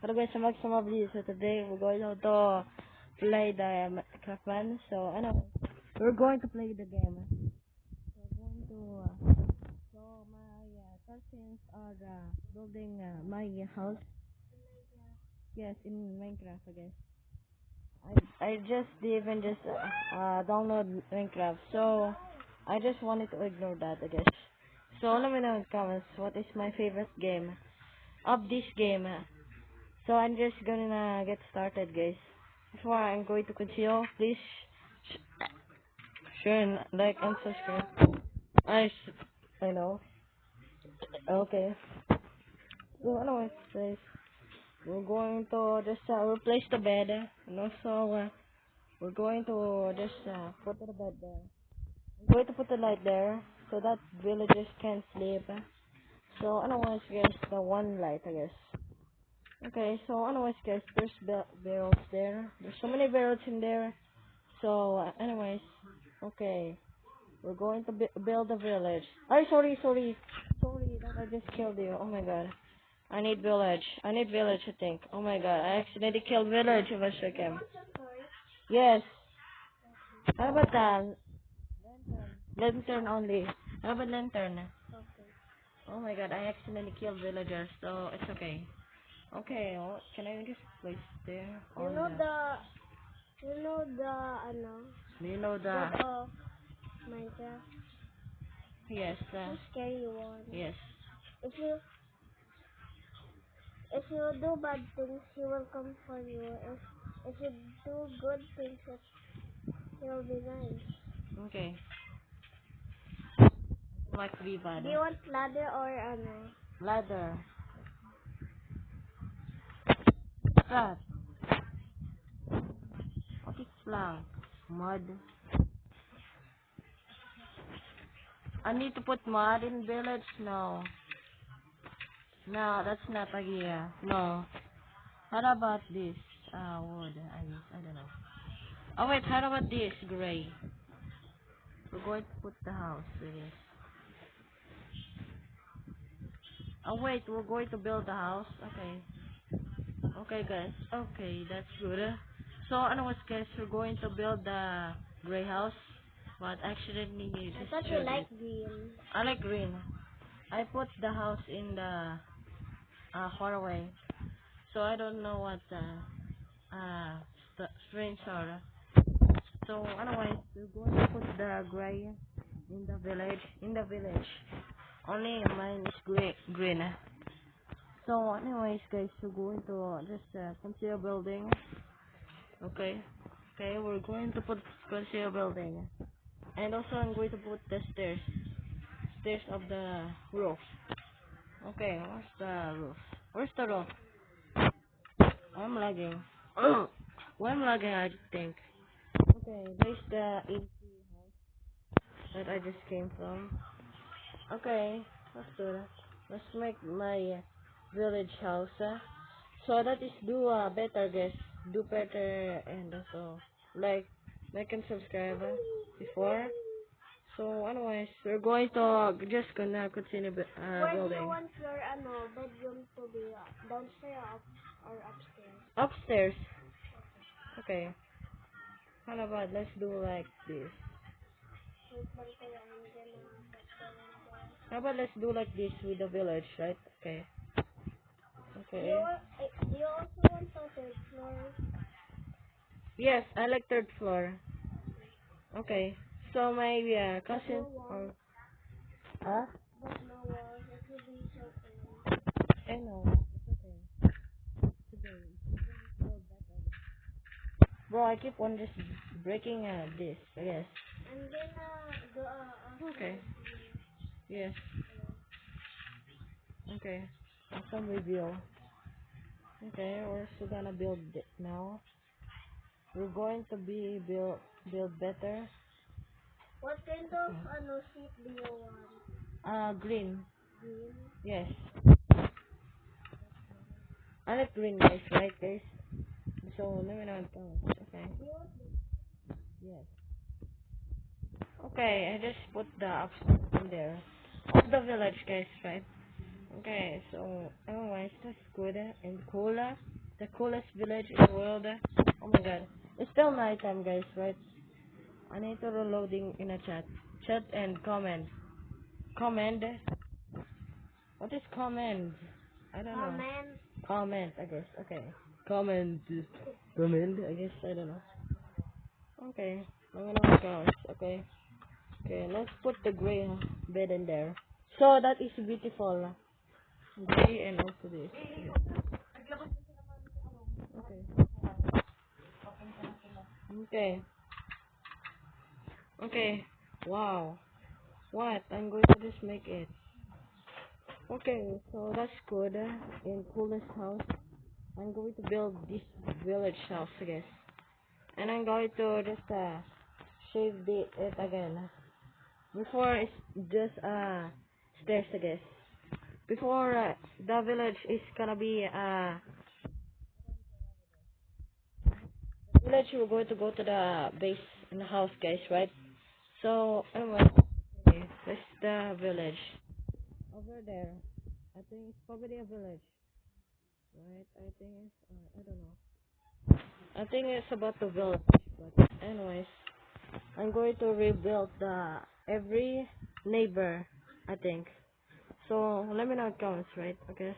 Hello guys, sama so today we're going to play the Minecraft man. So anyway, we're going to play the game. We're going to so my cousins are building my house. Yes, in Minecraft I guess. I just even just download Minecraft, so I just wanted to ignore that I guess. So let me know in the comments what is my favorite game of this game. So I'm just gonna get started, guys. Before I'm going to continue, please share and like and subscribe. I know. Okay. So anyways, guys, we're going to just replace the bed, and also we're going to just put the bed there. I'm going to put the light there so that villagers can sleep. So anyways, guys, the one light, I guess. Okay, so anyways, guys, there's barrels there. There's so many barrels in there. So, anyways, okay, we're going to build a village. Ay, sorry that I just killed you. Oh my god. I need village. I need village, I think. Oh my god, I accidentally killed village of a second. Yes. How about that? Lantern only. How about lantern? Oh my god, I accidentally killed villagers, so it's okay. Okay, well, can I just place there? You On know the, do you know the you know the, god of Minecraft? yes, The scary one. yes. If you if you do bad things, he will come for you. If you do good things, he will be nice. Okay. Like be bad. Do you want ladder or Ladder. Flat. What is plank? Mud. I need to put mud in village? No. No, that's not idea. No. How about this? Wood. I guess. I don't know. Oh wait, how about this? Gray. We're going to put the house with this. Oh wait, we're going to build the house? Okay. Okay guys. Okay, that's good. So anyways guys, we're going to build the gray house. But actually need I to thought you destroy it. like green. I like green. I put the house in the far away. So I don't know what the strange are. So otherwise we're going to put the gray in the village. In the village. Only mine is green. So anyways guys, we're going to just continue building. Okay. Okay, we're going to put continue building. And also I'm going to put the stairs. Stairs of the roof. Okay, where's the roof? Where's the roof? I'm lagging. Why I'm lagging, I think. Okay, there's the empty house that I just came from. Okay, let's do that. Let's make my village house. So that is do better, guys. Do better and also like and subscribe before. So anyways, we're going to just gonna continue Where do you building. want your bedroom to be? Downstairs or upstairs? Upstairs. Okay. How about let's do like this? Wait lang kuya, I'm gonna put them in there. How about let's do like this with the village, right? Okay. Okay. Do you also want the third floor? Yes, I like third floor. Okay. So my But no cousin or walls. huh? But no walls. It will be so cool. I know. It's okay. Today. Bro, I keep on just breaking this. Yes. I'm gonna do Okay. review. Yes. Hello. Okay. Awesome review. Okay, we're still gonna build it now. We're going to build better. What kind of sheet do you want? Green. Green? Yes. I like green guys, right guys? So let me know in comments. Okay. Do you want Yes. Okay, I just put the upstairs in there. Of the village guys, right? Okay, so anyways, that's good and cooler. The coolest village in the world. Oh my god. It's still nighttime, guys, right? I need to reloading in a chat. Chat and comment. Comment. What is comment? I don't know. Comment. Comment, I guess. Okay. Comment. Comment, I guess. I don't know. Okay. I'm gonna go. Okay. Okay, let's put the gray bed in there. So that is beautiful. Gray and also this. Okay. Okay. Okay. Wow. What? I'm going to just make it. Okay, so that's good. In coolest house, I'm going to build this village house, I guess. And I'm going to just shave it again. Before it's just stairs, I guess. Before the village is gonna be village, we're going to go to the base in the house, guys, right? So anyway, okay, that's the village over there. I think it's probably a village, right? I think it's I don't know. I think it's about the village, but anyways, I'm going to rebuild the every neighbor, I think. So let me know in comments, right? I guess.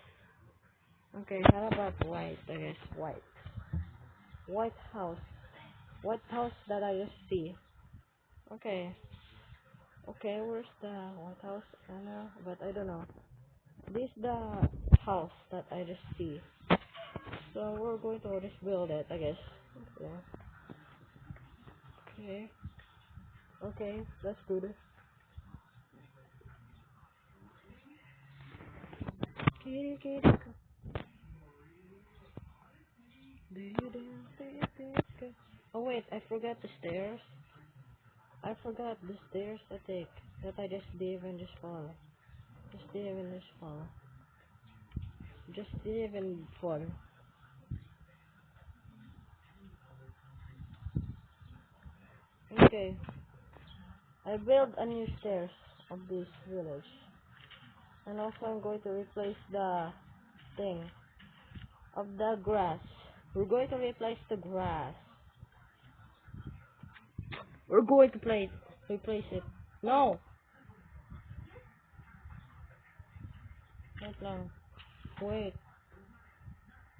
Okay, how about white? I guess white. White house. White house that I just see. Okay. Okay, where's the White House? I know, but I don't know. This the house that I just see. So we're going to just build it, I guess. Yeah. Okay. Okay, that's good. Kitty, kitty. Do you dance? Do you dance? Oh wait, I forgot the stairs. I forgot the stairs I take that I just did and just fall. Just did and just fall. Just did and fall. Okay. I built a new stairs of this village. And also I'm going to replace the thing of the grass. We're going to replace the grass. We're going to replace it. No! Wait lang. Wait.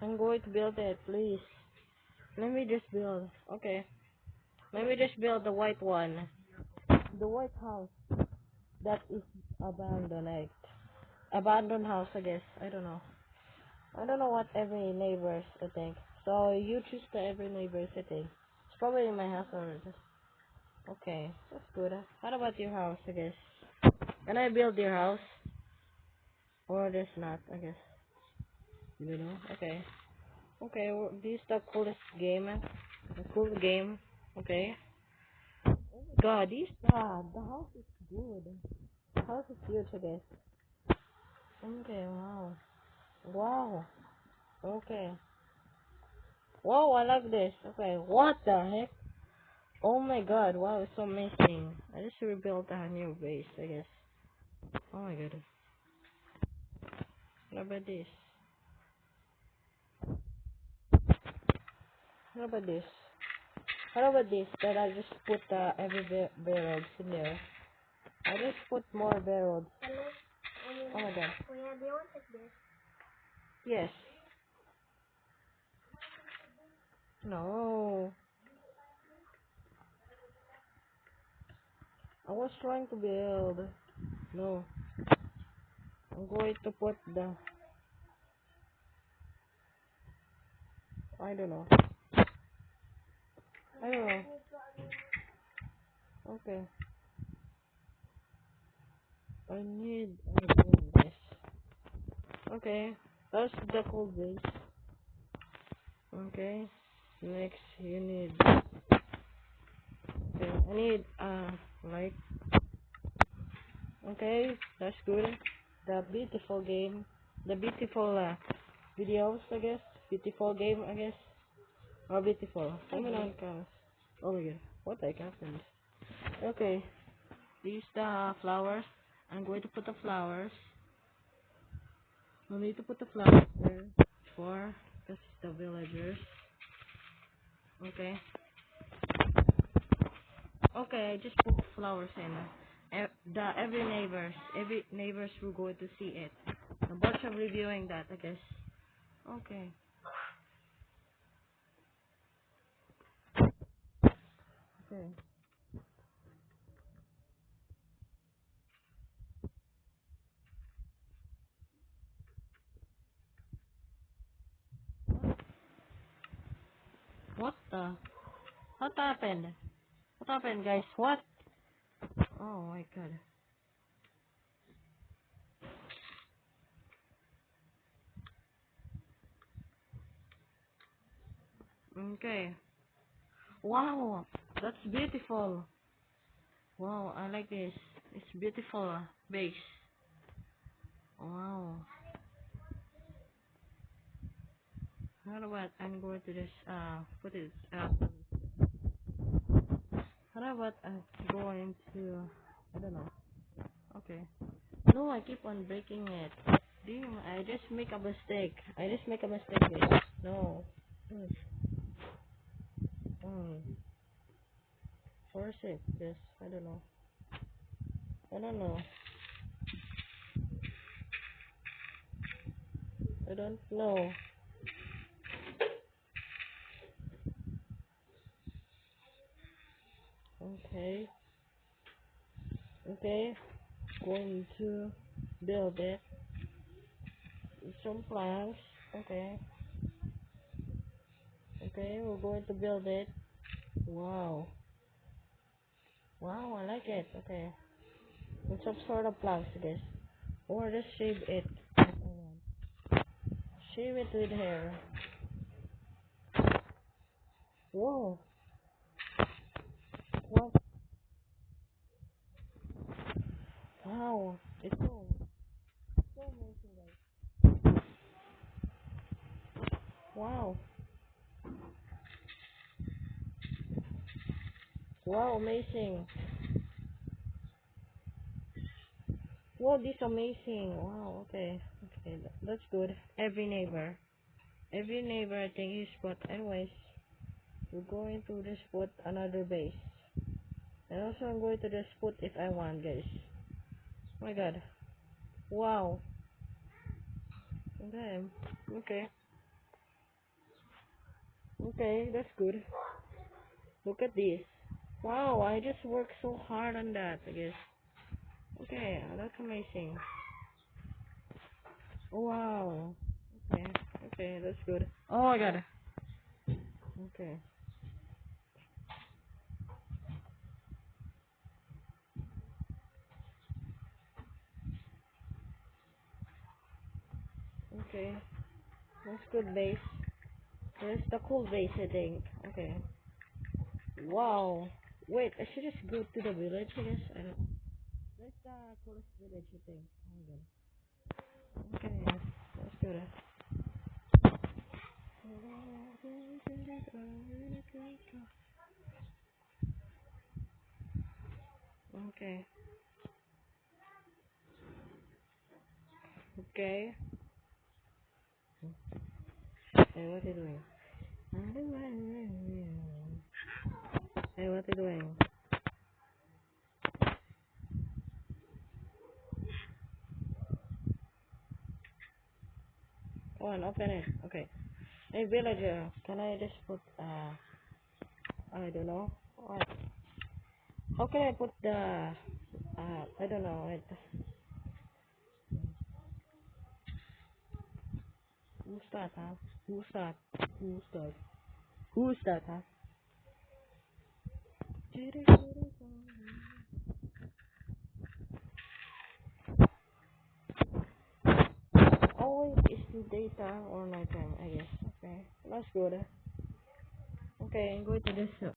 I'm going to build it, please. Let me just build. Okay. Let me just build the white one. The white house that is abandoned, like abandoned house, I guess. I don't know. I don't know what every neighbors I think. So you choose the every neighbors I think. It's probably in my house or just okay. That's good. What about your house, I guess? Can I build your house? Or there's not, I guess. You know? Okay. Okay, well, this is the coolest game. The cool game. Okay. God, the house is good. The house is huge, I guess. Okay, wow. Wow. Okay. Wow, I like this. Okay, what the heck? Oh my god, wow, it's so amazing. I just rebuilt a new base, I guess. Oh my god. What about this? What about this? What about this? That I just put every barrels in there. I just put more barrels. Hello? Oh my god. Kuya, do you want like this? Yes. No. I was trying to build. No. I'm going to put the... I don't know. I don't know. Okay. I need this. Okay. That's the cool base. Okay. Next, you need... Okay. I need, light. Okay. That's good. The beautiful game. The beautiful, videos, I guess. Beautiful game, I guess. Or beautiful. Let me know in comments. Oh my god. What the heck happened? Okay. These the flowers. I'm going to put the flowers. We need to put the flowers there for the villagers. Okay. Okay, I just put flowers in. Every neighbors will go to see it. The boards are reviewing that, I guess. Okay. Okay. What the? What happened? What happened, guys? What? Oh my god. Okay. Wow, that's beautiful. Wow, I like this. It's beautiful base. Wow. How about I'm going to just put it how about I'm going to I don't know. Okay. No, I keep on breaking it. Damn, I just make a mistake. I just make a mistake, guys. No. Mm. Mm. Force it. Yes. I don't know. I don't know. I don't know. Okay. Okay. Going to build it. Some planks. Okay. Okay, we're going to build it. Wow. Wow, I like it. Okay. With some sort of planks, I guess. Or just shave it. Shave it with hair. Whoa. What? Wow. It's so amazing, guys. Wow. Wow, amazing. Wow, this amazing. Wow, okay. Okay, that's good. Every neighbor I think is put. Anyways, we're going to just put another base. And also I'm going to just put if I want, guys. Oh my god. Wow. Okay. Okay. Okay, that's good. Look at this. Wow, I just worked so hard on that, I guess. Okay, that's amazing. Wow. Okay. Okay, that's good. Oh my god. Okay. Okay. That's good base. That's the cool base, I think. Okay. Wow. Wait, I should just go to the village, I guess. I don't. That's the coolest village, I think. Oh my god. Okay. That's good. Okay. Okay. Hey, what are you doing? Hey, what are you doing? Go on, open it. Okay. Hey, villager, can I just put, I don't know. What? How can I put the, I don't know. Who's that, huh? Who's that? Who's that? Who's that, huh? Always is the daytime or nighttime, I guess. Okay. That's good. Okay, I'm going to this